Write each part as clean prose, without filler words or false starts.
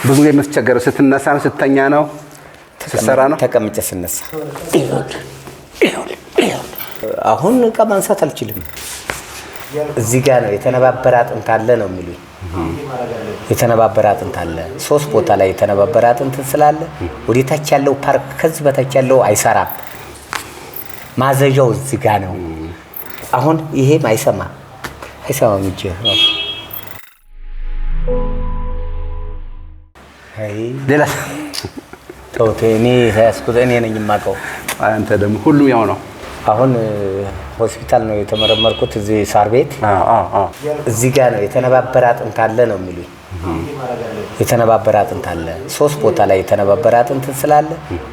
ብዙ የምትቸገረው ስትነሳ ነው ስተኛ ነው ስትሰራ ነው ተቀምጬ ስነሳ አሁን ዕቃ ማንሳት አልችልም እዚህ ጋር ነው የተነባበረ አጥንት አለ ነው የሚሉኝ የተነባበረ አጥንት አለ 3 ቦታ ላይ የተነባበረ አጥንት ስላለ ወዲታች ያለው ፓርክ ከዚህ በታች ያለው አይሰራም ማዘዣው እዚህ ጋር ነው አሁን ይሄም አይሰማም እንጂ ሌላ እኔ ያስኩት እኔ ነኝ የማውቀው አንተ ደግሞ ሁሉም ያው ነው አሁን ሆስፒታል ነው የተመረመርኩት እዚህ ሳር ቤት እዚህ ጋር ነው የተነባበረ አጥንት አለ ነው የሚሉኝ የተነባበረ አጥንት አለ 3 ቦታ ላይ የተነባበረ አጥንት ስላለ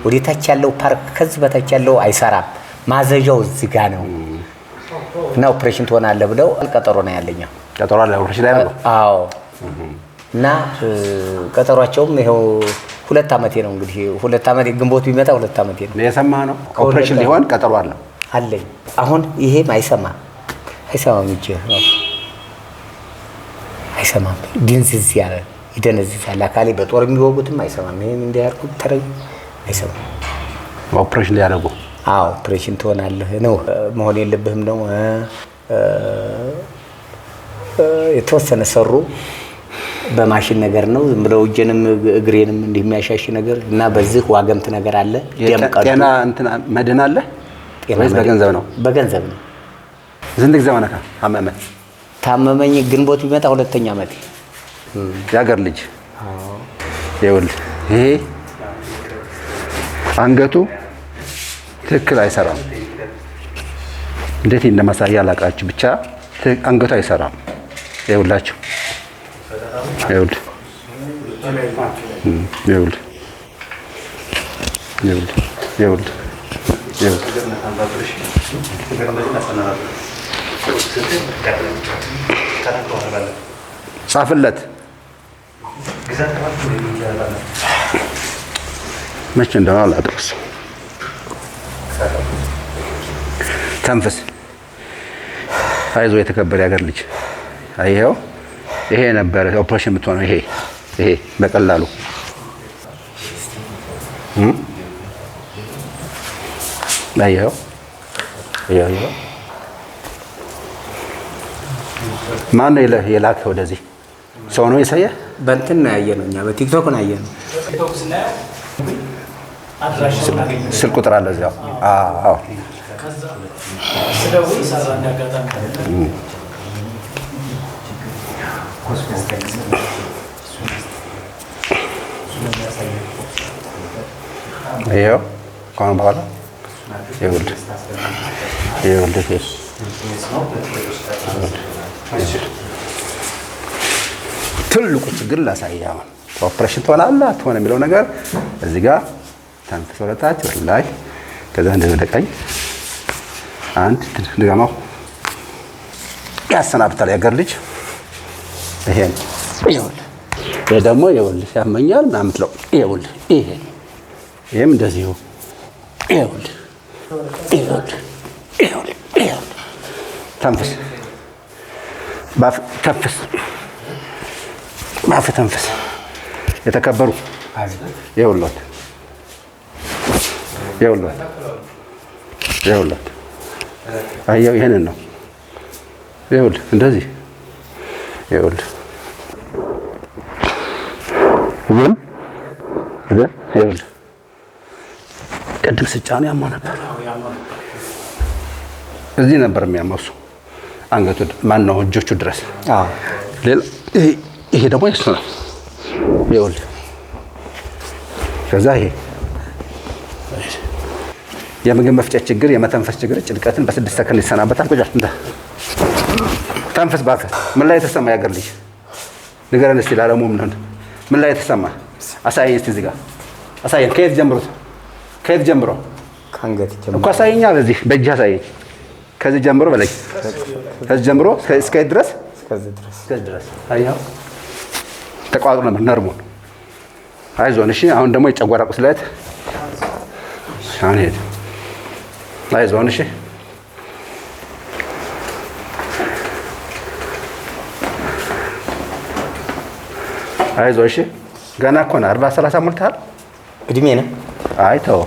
ወዲታች ያለው ፓርክ ከዚህ በታች ያለው አይሰራም ማዘዣው እዚህ ጋር ነው እና ኦፕሬሽን ትሆናለህ ብለው ቀጠሮ ነው ያለኝ ቀጠሮ አለ ኦፕሬሽን ላይ ነው አዎ እና ቀጠሯቸውም ይሄው 2 አመቴ ነው እንግዲህ 2 አመት ግንቦት ቢመጣ 2 አመቴ ነው የሰማህ ነው ኦፕሬሽን ሊሆን ቀጠሮ አለኝ አሁን ይሄም አይሰማም እንጂ አይሰማም ድንዝዝ ያለ ይደነዝዛል አካሌ በጦር የሚወጉትም አይሰማም ይሄን እንዲያርኩት ተረግ አይሰማም ኦፕሬሽን ሊያደርጉ ኦፕሬሽን ትሆናለህ ነው መሆን የለብህም ነው የተወሰነ ሰሩ በማሽን ነገር ነው ዝም ብለው እጄንም እግሬንም እንደሚያሻሽ ነገር እና በዚህ ዋገምት ነገር አለ ጤና እንትና መድን አለ ወይስ በገንዘብ ነው በገንዘብ ነው ዝንት ጊዜ ሆነካ ታመመኝ ግንቦት ቢመጣ 2ኛ አመት ያገር ልጅ ይኸውልህ ይሄ አንገቱ ትክክል አይሰራም እንዴት እንደማሳያ አላቃችሁ ብቻ አንገቱ አይሰራም ይኸውላችሁ ይኸውልህ ጻፍለት መቼ እንደሆነ አላውቅም ተንፈስ አይዞ የተከበረ ያገር ልጅ አይሄው ይሄ ነበር ኦፕሬሽን የምትሆነው ይሄ በቀላሉ አይሄው ማን ነው የላከ ወደዚህ ሰው ነው የሳየ በእንትን ነው ያየነው እኛ በቲክቶክ ነው ያየነው ስልክ ቁጥር አለ እዚያው አዎ ስለዚህ ሰራ እንዳጋጣሚ ይኸው ከአሁን በኋላ ይኸውልህ ትልቁ ችግር ላሳይህ አሁን ኦፕሬሽን ትሆናለህ አትሆንም የሚለው ነገር እዚህ ጋር ተንፍስ ወደ ታች ወደ ላይ ከዛ እንደዚህ ወደ ቀኝ አንድ ድጋማው ያሰናብታል ያገር ልጅ ይሄን ይኸውልህ ይሄ ደግሞ ይኸውልህ ያመኛል ምናምን ትለው ይኸውልህ ይሄም እንደዚህ ይኸውልህ ተንፍስ ባፍ ተንፍስ ባፍ ተንፍስ የተከበሩ ይኸውልህ አየው ይሄንን ነው ይኸውልህ እንደዚህ ይኸውልህ ይኸውልህ ቅድም ስጫኑ ያማው ነበር እዚህ ነበር የሚያመው እሱ አንገቱ ማን ነው እጆቹ ድረስ ሌላ ይሄ ደግሞ እሱ ነው ይኸውልህ ከዛ ይሄ የምግብ መፍጨት ችግር የመተንፈስ ችግር ጭንቀትን በ6 ሰከንድ ይሰናበታል ቁጫት እንደ ተንፈስ ባፈ ምን ላይ ተሰማ ያገር ልጅ ንገረን እስቲ ላለሙ ምን ላይ ተሰማ አሳየኝ እስቲ እዚህ ጋር አሳየኝ ከየት ጀምሮ ካንገት ጀምሮ እኮ አሳየኛ በዚህ በእጅ አሳየኝ ከዚህ ጀምሮ በላይ ከዚህ ጀምሮ እስከ ድረስ አያው ተቋጥሮ ነበር ነርሙን አይዞን እሺ አሁን ደግሞ የጨጓራ ቁስለት ሻኔት አይዞን እሺ አይዞህ እሺ። ገና እኮ ነው 40 30 ሞልተሃል። እድሜ ነው። አይ ተው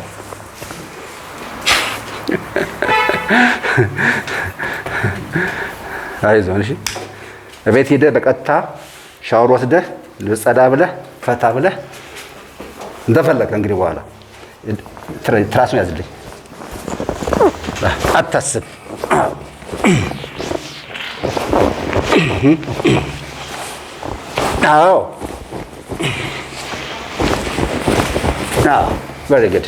አይዞህ እሺ። እቤት ሄደህ በቀጥታ ሻወር ወስደህ ልጸዳ ብለህ ፈታ ብለህ እንደፈለግህ እንግዲህ በኋላ ትራሱን ያዝልኝ አታስብ። አዎ very good።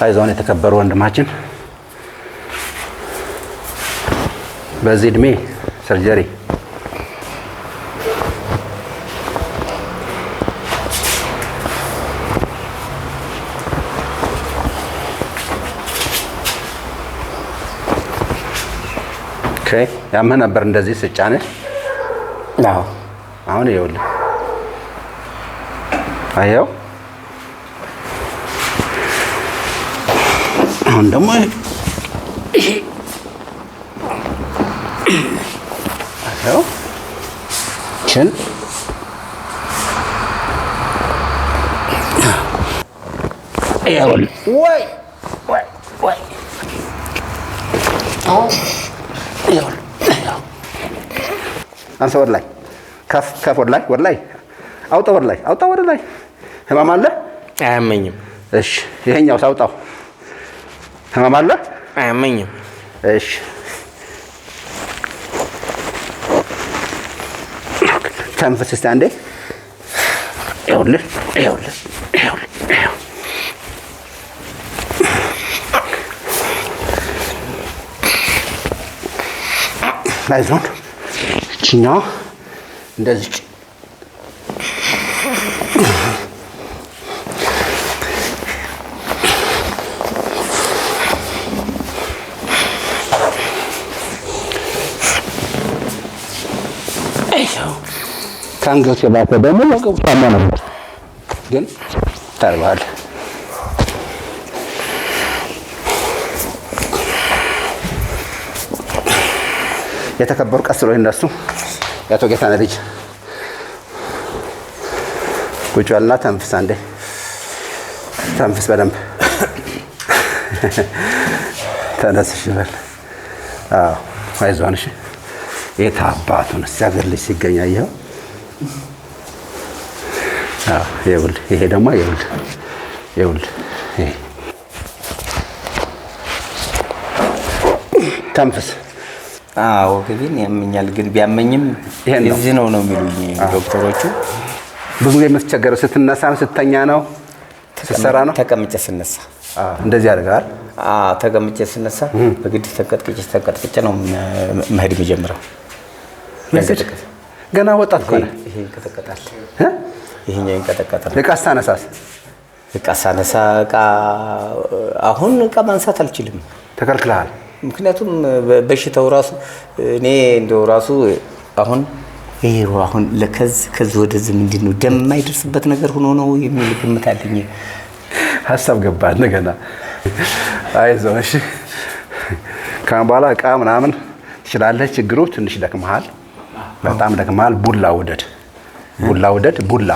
አይዞን የተከበሩ ወንድማችን በዚህ እድሜ ሰርጀሪ ያመህ ነበር እንደዚህ ስጫንህ? አዎ። አሁን ይኸውልህ አየው። አሁን ደግሞ አየው ችን ይኸውልህ ወይ ወይ ወይ አንተ ወደ ላይ ከፍ ወደ ላይ አውጣ ወደ ላይ ህመም አለ? አያመኝም። እሺ ይሄኛው ሳውጣው ህመም አለ? አያመኝም። እሺ ተንፈስ እስቲ አንዴ። ይኸውልህ አይዞን እችኛዋ እንደዚህ ከአንገት የባሰ ደግሞ ወገብቷማ ነበር፣ ግን ታርባለህ። የተከበሩ ቀስ ብሎ እነሱ የአቶ ጌታነህ ልጅ ቁጭ በልና ተንፍስ አንዴ፣ ተንፍስ በደንብ ተነስሽ በል። አዎ አይዞህ። እሺ የት አባቱን ሲያገር ልጅ ሲገኝ አየኸው? አዎ ይኸውልህ፣ ይሄ ደግሞ ይኸውልህ ይሄ ተንፍስ። አዎ ግን ያመኛል። ግን ቢያመኝም እዚህ ነው የሚሉኝ ዶክተሮቹ። ብዙ ጊዜ የምትቸገረው ስትነሳ ነው ስትተኛ ነው ስትሰራ ነው? ተቀምጬ ስነሳ እንደዚህ ያደርጋል። ተቀምጬ ስነሳ በግድ ተንቀጥቅጬ ነው መሄድ የሚጀምረው። ገና ወጣት እኮ ነህ። ይሄ ይንቀጠቀጣል። ይሄኛው ይንቀጠቀጣል። ዕቃ ስታነሳስ? ዕቃ ሳነሳ አሁን ዕቃ ማንሳት አልችልም። ተከልክለሃል? ምክንያቱም በሽታው ራሱ እኔ እንደው ራሱ አሁን ከዚህ ወደዚህ ምንድን ነው ደም የማይደርስበት ነገር ሆኖ ነው የሚል ግምት አለኝ። ሀሳብ ገባህ እንደገና። አይዞህ እሺ። ከአሁን በኋላ ዕቃ ምናምን ትችላለህ። ችግሩ ትንሽ ደክመሃል፣ በጣም ደክመሃል። ቡላ ውደድ። ቡላ